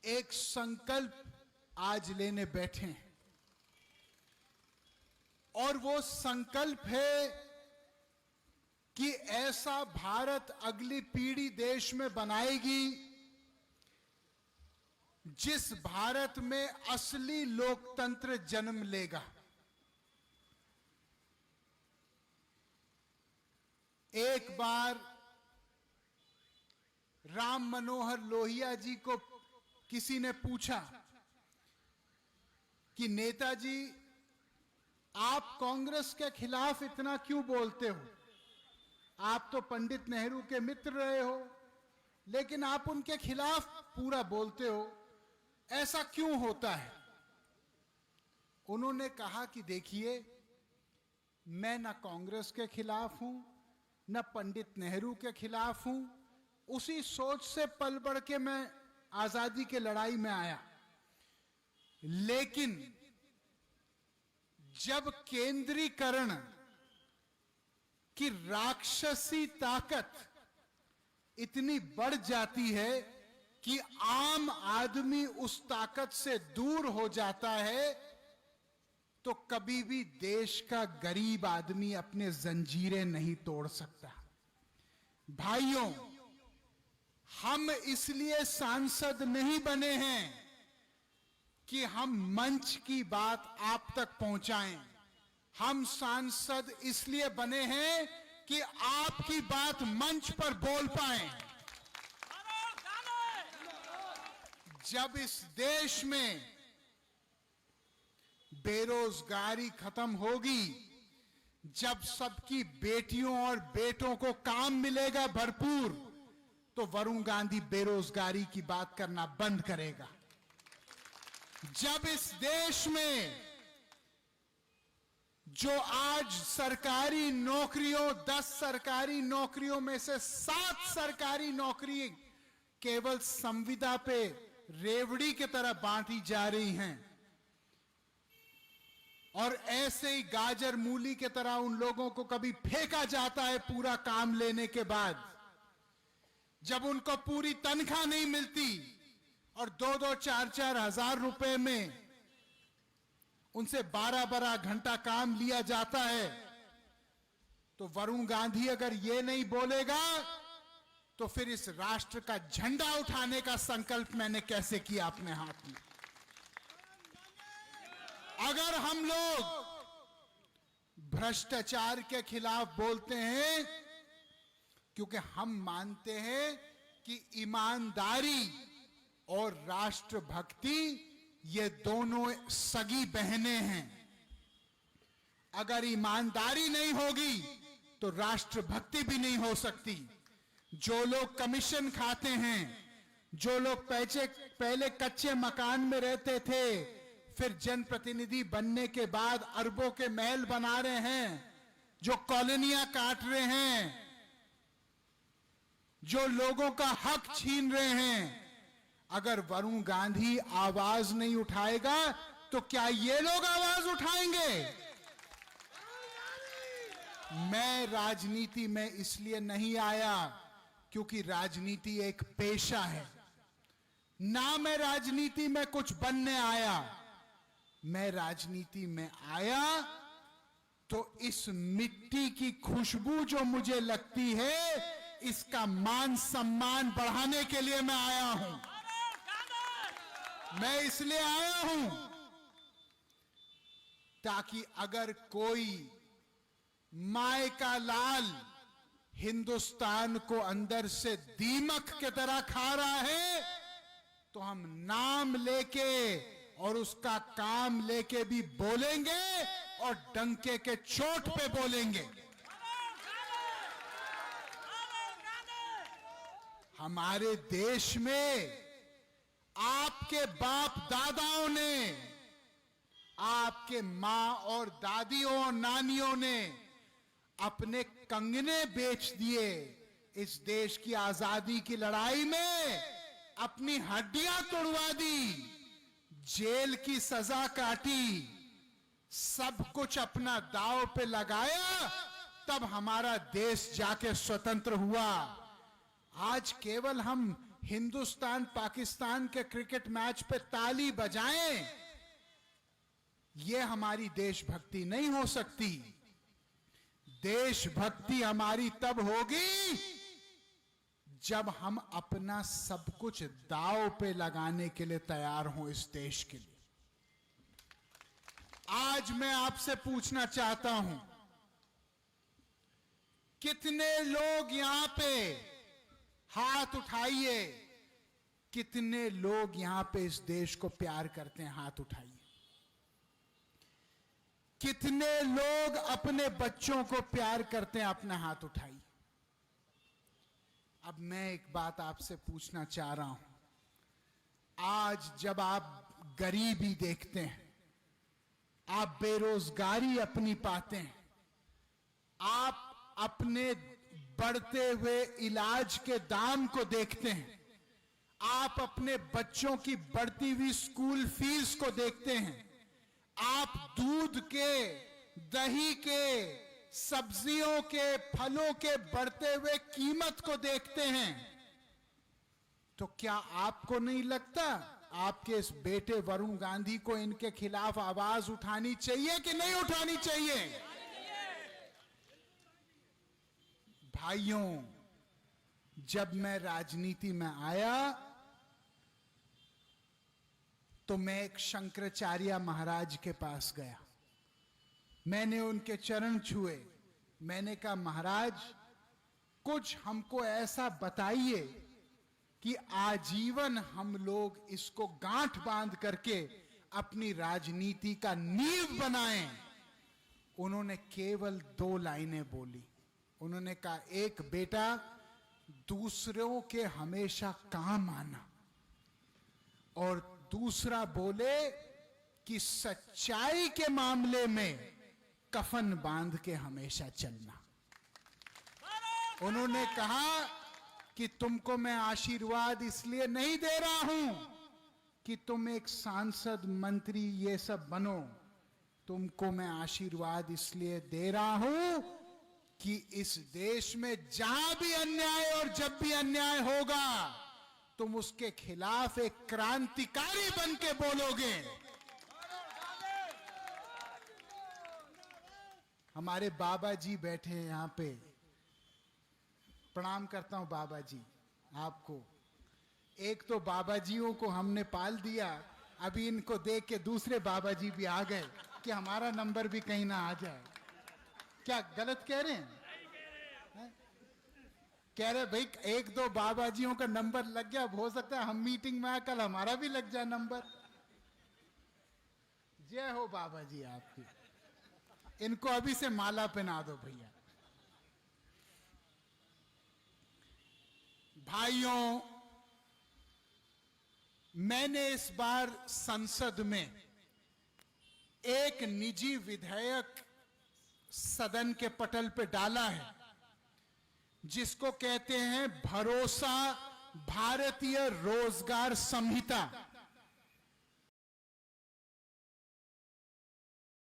एक संकल्प आज लेने बैठे हैं और वो संकल्प है कि ऐसा भारत अगली पीढ़ी देश में बनाएगी जिस भारत में असली लोकतंत्र जन्म लेगा। एक बार राम मनोहर लोहिया जी को किसी ने पूछा कि नेताजी, आप कांग्रेस के खिलाफ इतना क्यों बोलते हो? आप तो पंडित नेहरू के मित्र रहे हो, लेकिन आप उनके खिलाफ पूरा बोलते हो, ऐसा क्यों होता है? उन्होंने कहा कि देखिए, मैं ना कांग्रेस के खिलाफ हूं, न पंडित नेहरू के खिलाफ हूं। उसी सोच से पल बढ़ के मैं आजादी की लड़ाई में आया, लेकिन जब केंद्रीकरण की राक्षसी ताकत इतनी बढ़ जाती है कि आम आदमी उस ताकत से दूर हो जाता है, तो कभी भी देश का गरीब आदमी अपने जंजीरें नहीं तोड़ सकता। भाइयों, हम इसलिए सांसद नहीं बने हैं कि हम मंच की बात आप तक पहुंचाएं। हम सांसद इसलिए बने हैं कि आपकी बात मंच पर बोल पाएं। जब इस देश में बेरोजगारी खत्म होगी, जब सबकी बेटियों और बेटों को काम मिलेगा भरपूर, तो वरुण गांधी बेरोजगारी की बात करना बंद करेगा। जब इस देश में जो आज सरकारी नौकरियों, 10 सरकारी नौकरियों में से 7 सरकारी नौकरी केवल संविदा पे रेवड़ी की तरह बांटी जा रही हैं, और ऐसे ही गाजर मूली की तरह उन लोगों को कभी फेंका जाता है पूरा काम लेने के बाद, जब उनको पूरी तनख्वाह नहीं मिलती और 2-2, 4-4 हजार रुपए में उनसे 12-12 घंटा काम लिया जाता है, तो वरुण गांधी अगर ये नहीं बोलेगा तो फिर इस राष्ट्र का झंडा उठाने का संकल्प मैंने कैसे किया अपने हाथ में? अगर हम लोग भ्रष्टाचार के खिलाफ बोलते हैं, क्योंकि हम मानते हैं कि ईमानदारी और राष्ट्रभक्ति ये दोनों सगी बहनें हैं। अगर ईमानदारी नहीं होगी तो राष्ट्रभक्ति भी नहीं हो सकती। जो लोग कमीशन खाते हैं, जो लोग पहले कच्चे मकान में रहते थे, फिर जनप्रतिनिधि बनने के बाद अरबों के महल बना रहे हैं, जो कॉलोनियां काट रहे हैं, जो लोगों का हक छीन रहे हैं, अगर वरुण गांधी आवाज नहीं उठाएगा तो क्या ये लोग आवाज उठाएंगे? मैं राजनीति में इसलिए नहीं आया क्योंकि राजनीति एक पेशा है, ना मैं राजनीति में कुछ बनने आया। मैं राजनीति में आया तो इस मिट्टी की खुशबू जो मुझे लगती है, इसका मान सम्मान बढ़ाने के लिए मैं आया हूं। मैं इसलिए आया हूं ताकि अगर कोई माय का लाल हिंदुस्तान को अंदर से दीमक की तरह खा रहा है, तो हम नाम लेके और उसका काम लेके भी बोलेंगे और डंके के चोट पे बोलेंगे। हमारे देश में आपके बाप दादाओं ने, आपके मां और दादियों और नानियों ने अपने कंगने बेच दिए इस देश की आजादी की लड़ाई में, अपनी हड्डियां तोड़वा दी, जेल की सजा काटी, सब कुछ अपना दांव पे लगाया, तब हमारा देश जाके स्वतंत्र हुआ। आज केवल हम हिंदुस्तान पाकिस्तान के क्रिकेट मैच पे ताली बजाएं, यह हमारी देशभक्ति नहीं हो सकती। देशभक्ति हमारी तब होगी जब हम अपना सब कुछ दांव पे लगाने के लिए तैयार हों इस देश के लिए। आज मैं आपसे पूछना चाहता हूं, कितने लोग यहां पे, हाथ उठाइए, कितने लोग यहां पे इस देश को प्यार करते हैं? हाथ उठाइए। कितने लोग अपने बच्चों को प्यार करते हैं? अपना हाथ उठाइए। अब मैं एक बात आपसे पूछना चाह रहा हूं। आज जब आप गरीबी देखते हैं, आप बेरोजगारी अपनी पाते हैं, आप अपने बढ़ते हुए इलाज के दाम को देखते हैं, आप अपने बच्चों की बढ़ती हुई स्कूल फीस को देखते हैं, आप दूध के, दही के, सब्जियों के, फलों के बढ़ते हुए कीमत को देखते हैं, तो क्या आपको नहीं लगता आपके इस बेटे वरुण गांधी को इनके खिलाफ आवाज उठानी चाहिए कि नहीं उठानी चाहिए? भाइयों, जब मैं राजनीति में आया तो मैं एक शंकराचार्य महाराज के पास गया। मैंने उनके चरण छुए। मैंने कहा, महाराज, कुछ हमको ऐसा बताइए कि आजीवन हम लोग इसको गांठ बांध करके अपनी राजनीति का नींव बनाएं। उन्होंने केवल 2 लाइनें बोली। उन्होंने कहा, एक, बेटा, दूसरों के हमेशा काम आना, और दूसरा बोले कि सच्चाई के मामले में कफन बांध के हमेशा चलना। उन्होंने कहा कि तुमको मैं आशीर्वाद इसलिए नहीं दे रहा हूं कि तुम एक सांसद, मंत्री ये सब बनो। तुमको मैं आशीर्वाद इसलिए दे रहा हूं कि इस देश में जहां भी अन्याय और जब भी अन्याय होगा, तुम उसके खिलाफ एक क्रांतिकारी बन के बोलोगे। हमारे बाबा जी बैठे हैं यहां पे। प्रणाम करता हूं बाबा जी आपको। एक तो बाबा जियों को हमने पाल दिया, अभी इनको देख के दूसरे बाबा जी भी आ गए कि हमारा नंबर भी कहीं ना आ जाए। क्या गलत कह रहे हैं? कह रहे भाई, 1-2 बाबा जियों का नंबर लग गया, हो सकता है हम मीटिंग में आए, कल हमारा भी लग जाए नंबर। जय हो बाबा जी आपकी। इनको अभी से माला पहना दो भैया। भाइयों, मैंने इस बार संसद में एक निजी विधेयक सदन के पटल पे डाला है, जिसको कहते हैं भरोसा भारतीय रोजगार संहिता।